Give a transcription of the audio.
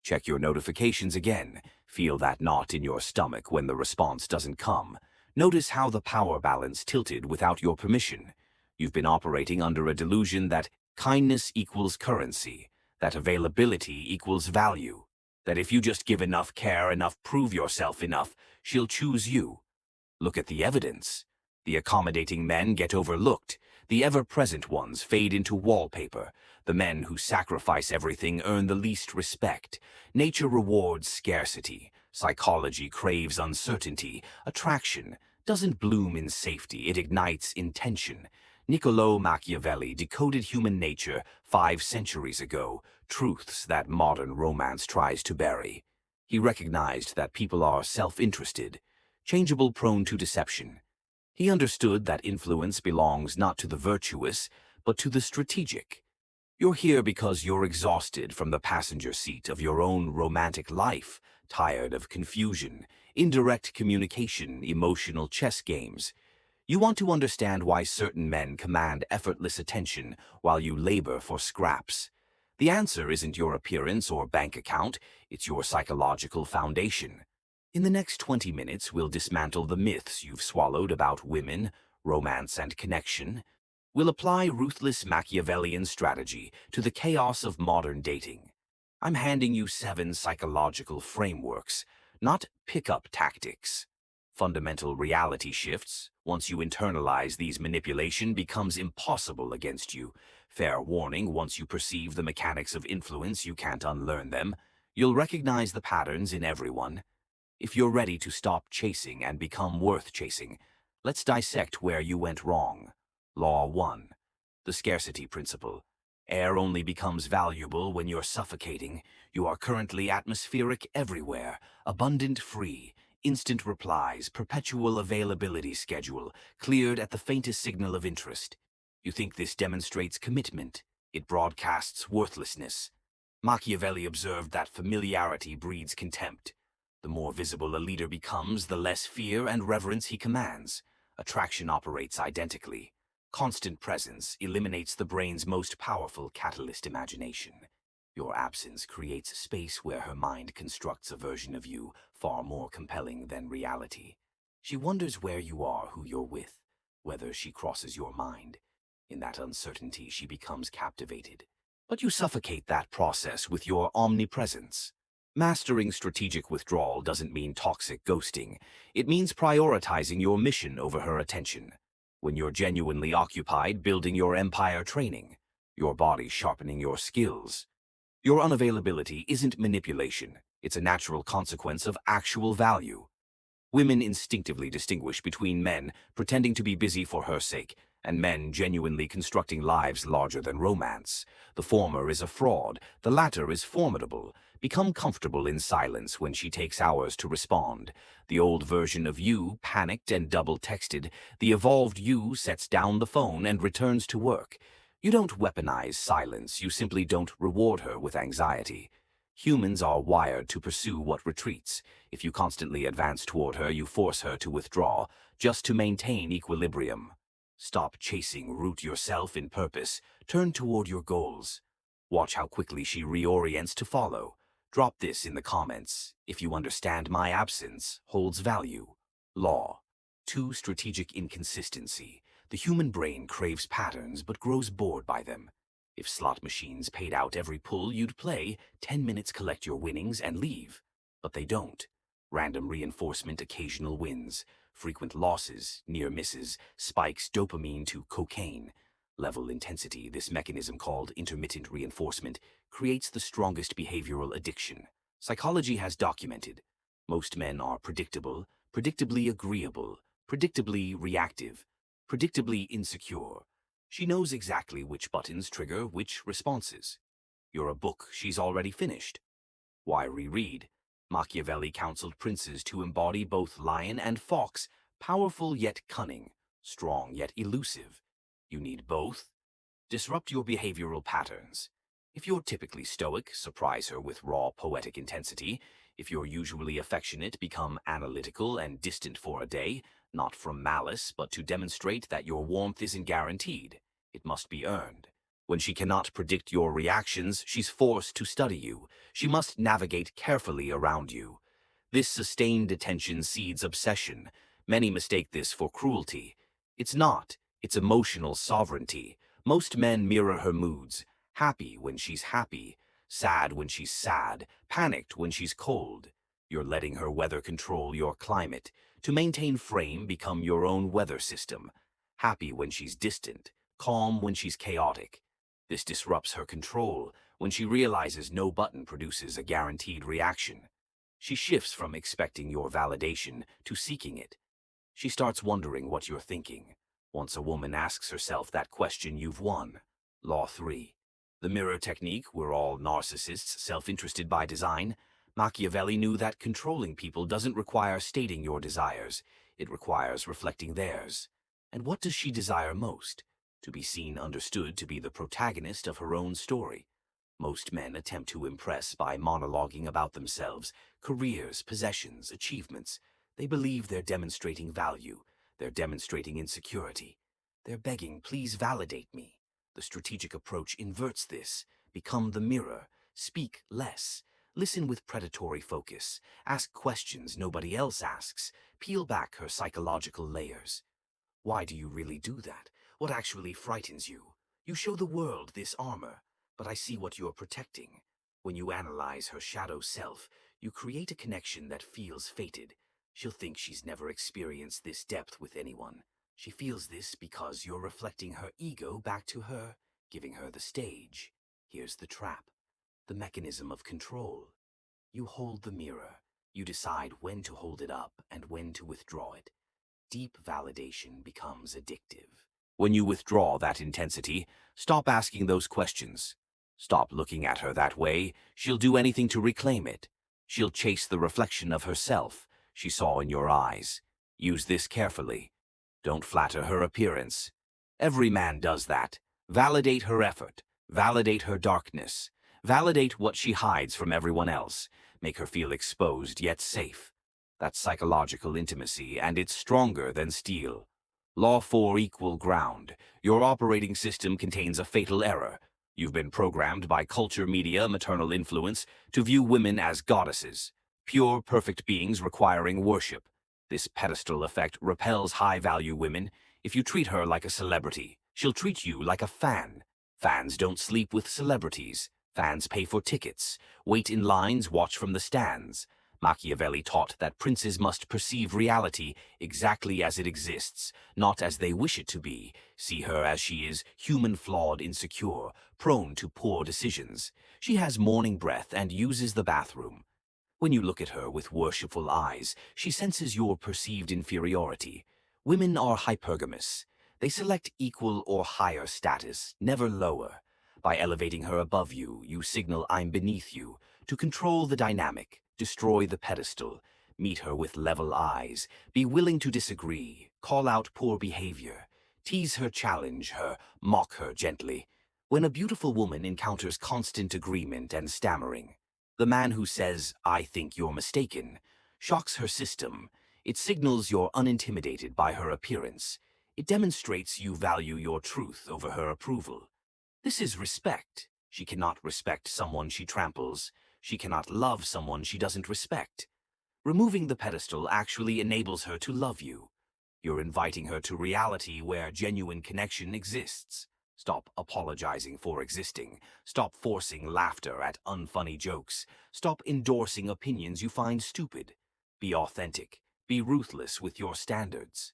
Check your notifications again. Feel that knot in your stomach when the response doesn't come. Notice how the power balance tilted without your permission. You've been operating under a delusion that kindness equals currency, that availability equals value, that if you just give enough care, enough, prove yourself enough, she'll choose you. Look at the evidence. The accommodating men get overlooked. The ever-present ones fade into wallpaper. The men who sacrifice everything earn the least respect. Nature rewards scarcity. Psychology craves uncertainty. Attraction doesn't bloom in safety, it ignites intention. Niccolò Machiavelli decoded human nature 5 centuries ago, truths that modern romance tries to bury. He recognized that people are self-interested, changeable, prone to deception. He understood that influence belongs not to the virtuous, but to the strategic. You're here because you're exhausted from the passenger seat of your own romantic life, tired of confusion, indirect communication, emotional chess games. You want to understand why certain men command effortless attention while you labor for scraps. The answer isn't your appearance or bank account, it's your psychological foundation. In the next 20 minutes, we'll dismantle the myths you've swallowed about women, romance, and connection. We'll apply ruthless Machiavellian strategy to the chaos of modern dating. I'm handing you 7 psychological frameworks, not pickup tactics. Fundamental reality shifts. Once you internalize these, manipulation becomes impossible against you. Fair warning, once you perceive the mechanics of influence, you can't unlearn them. You'll recognize the patterns in everyone. If you're ready to stop chasing and become worth chasing, let's dissect where you went wrong. Law 1. The scarcity principle. Air only becomes valuable when you're suffocating. You are currently atmospheric everywhere, abundant, free, instant replies, perpetual availability schedule, cleared at the faintest signal of interest. You think this demonstrates commitment. It broadcasts worthlessness. Machiavelli observed that familiarity breeds contempt. The more visible a leader becomes, the less fear and reverence he commands. Attraction operates identically. Constant presence eliminates the brain's most powerful catalyst, imagination. Your absence creates space where her mind constructs a version of you far more compelling than reality. She wonders where you are, who you're with, whether she crosses your mind. In that uncertainty, she becomes captivated. But you suffocate that process with your omnipresence. Mastering strategic withdrawal doesn't mean toxic ghosting. It means prioritizing your mission over her attention. When you're genuinely occupied building your empire, training, your body sharpening your skills, your unavailability isn't manipulation. It's a natural consequence of actual value. Women instinctively distinguish between men pretending to be busy for her sake and men genuinely constructing lives larger than romance. The former is a fraud, the latter is formidable. Become comfortable in silence when she takes hours to respond. The old version of you panicked and double-texted. The evolved you sets down the phone and returns to work. You don't weaponize silence, you simply don't reward her with anxiety. Humans are wired to pursue what retreats. If you constantly advance toward her, you force her to withdraw, just to maintain equilibrium. Stop chasing, root yourself in purpose, turn toward your goals. Watch how quickly she reorients to follow. Drop this in the comments. If you understand my absence holds value. Law 2. Strategic inconsistency. The human brain craves patterns but grows bored by them. If slot machines paid out every pull, you'd play 10 minutes, collect your winnings, and leave. But they don't. Random reinforcement, occasional wins. Frequent losses, near misses, spikes dopamine to cocaine. Level intensity, this mechanism called intermittent reinforcement, creates the strongest behavioral addiction. Psychology has documented. Most men are predictable, predictably agreeable, predictably reactive, predictably insecure. She knows exactly which buttons trigger which responses. You're a book she's already finished. Why reread? Machiavelli counseled princes to embody both lion and fox, powerful yet cunning, strong yet elusive. You need both. Disrupt your behavioral patterns. If you're typically stoic, surprise her with raw poetic intensity. If you're usually affectionate, become analytical and distant for a day, not from malice, but to demonstrate that your warmth isn't guaranteed. It must be earned. When she cannot predict your reactions, she's forced to study you. She must navigate carefully around you. This sustained attention seeds obsession. Many mistake this for cruelty. It's not. It's emotional sovereignty. Most men mirror her moods. Happy when she's happy. Sad when she's sad. Panicked when she's cold. You're letting her weather control your climate. To maintain frame, become your own weather system. Happy when she's distant. Calm when she's chaotic. This disrupts her control. When she realizes no button produces a guaranteed reaction, she shifts from expecting your validation to seeking it. She starts wondering what you're thinking. Once a woman asks herself that question, you've won. Law 3. The mirror technique. We're all narcissists, self-interested by design. Machiavelli knew that controlling people doesn't require stating your desires. It requires reflecting theirs. And what does she desire most? To be seen, understood, to be the protagonist of her own story. Most men attempt to impress by monologuing about themselves, careers, possessions, achievements. They believe they're demonstrating value. They're demonstrating insecurity. They're begging, please validate me. The strategic approach inverts this. Become the mirror. Speak less. Listen with predatory focus. Ask questions nobody else asks. Peel back her psychological layers. Why do you really do that? What actually frightens you? You show the world this armor, but I see what you're protecting. When you analyze her shadow self, you create a connection that feels fated. She'll think she's never experienced this depth with anyone. She feels this because you're reflecting her ego back to her, giving her the stage. Here's the trap. The mechanism of control. You hold the mirror. You decide when to hold it up and when to withdraw it. Deep validation becomes addictive. When you withdraw that intensity, stop asking those questions. Stop looking at her that way. She'll do anything to reclaim it. She'll chase the reflection of herself she saw in your eyes. Use this carefully. Don't flatter her appearance. Every man does that. Validate her effort. Validate her darkness. Validate what she hides from everyone else. Make her feel exposed yet safe. That's psychological intimacy, and it's stronger than steel. Law 4. Equal ground. Your operating system contains a fatal error. You've been programmed by culture, media, maternal influence to view women as goddesses, pure, perfect beings requiring worship. This pedestal effect repels high-value women. If you treat her like a celebrity, she'll treat you like a fan. Fans don't sleep with celebrities. Fans pay for tickets, wait in lines, watch from the stands. Machiavelli taught that princes must perceive reality exactly as it exists, not as they wish it to be. See her as she is, human, flawed, insecure, prone to poor decisions. She has morning breath and uses the bathroom. When you look at her with worshipful eyes, she senses your perceived inferiority. Women are hypergamous. They select equal or higher status, never lower. By elevating her above you, you signal I'm beneath you. To control the dynamic, destroy the pedestal, meet her with level eyes, be willing to disagree, call out poor behavior, tease her, challenge her, mock her gently. When a beautiful woman encounters constant agreement and stammering, the man who says, I think you're mistaken, shocks her system. It signals you're unintimidated by her appearance. It demonstrates you value your truth over her approval. This is respect. She cannot respect someone she tramples. She cannot love someone she doesn't respect. Removing the pedestal actually enables her to love you. You're inviting her to reality where genuine connection exists. Stop apologizing for existing. Stop forcing laughter at unfunny jokes. Stop endorsing opinions you find stupid. Be authentic. Be ruthless with your standards.